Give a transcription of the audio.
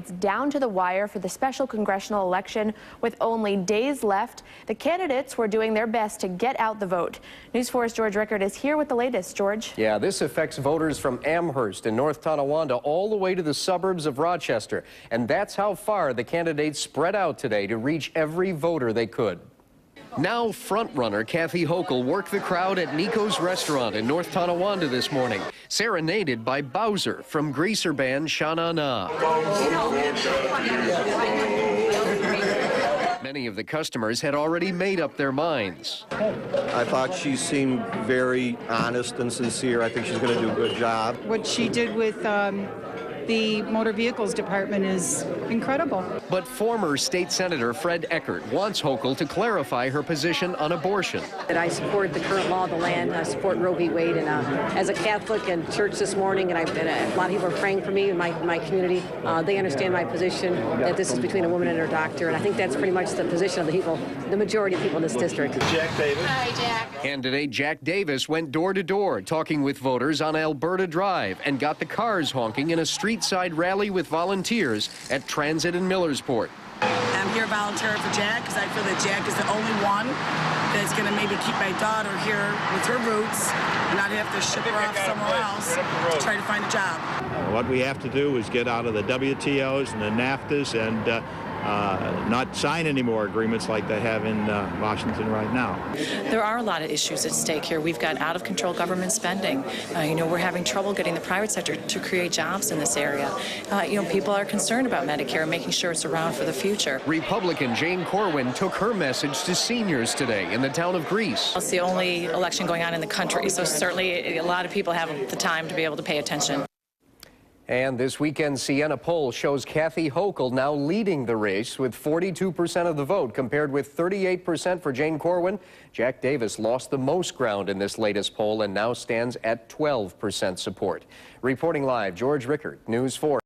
It's down to the wire for the special congressional election. With only days left, the candidates were doing their best to get out the vote. News 4's George Rickard is here with the latest. George? Yeah, this affects voters from Amherst in North Tonawanda all the way to the suburbs of Rochester. And that's how far the candidates spread out today to reach every voter they could. Now frontrunner Kathy Hochul worked the crowd at Nico's restaurant in North Tonawanda this morning, serenaded by Bowser from greaser band Sha Na Na. Many of the customers had already made up their minds. I thought she seemed very honest and sincere. I think she's going to do a good job. What she did with the motor vehicles department is incredible. But former state senator Fred Eckert wants Hochul to clarify her position on abortion. That I support the current law of the land. I support Roe v. Wade. And as a Catholic in church this morning, and a lot of people are praying for me in my community, they understand my position that this is between a woman and her doctor. And I think that's pretty much the position of the people, the majority of people in this district. Jack Davis. Hi, Jack. Candidate Jack Davis went door to door talking with voters on Alberta Drive and got the cars honking in a street-side rally with volunteers at Transit in Millersport. I'm here volunteering for Jack because I feel that Jack is the only one that's going to maybe keep my daughter here with her roots and not have to ship her off somewhere else to try to find a job. What we have to do is get out of the WTOs and the NAFTAs and not sign any more agreements like they have in Washington right now. There are a lot of issues at stake here. We've got out-of-control government spending. We're having trouble getting the private sector to create jobs in this area. People are concerned about Medicare and making sure it's around for the future. Republican Jane Corwin took her message to seniors today in the town of Greece. It's the only election going on in the country, so certainly a lot of people have the time to be able to pay attention. And this weekend's Siena poll shows Kathy Hochul now leading the race with 42% of the vote compared with 38% for Jane Corwin. Jack Davis lost the most ground in this latest poll and now stands at 12% support. Reporting live, George Rickard, News 4.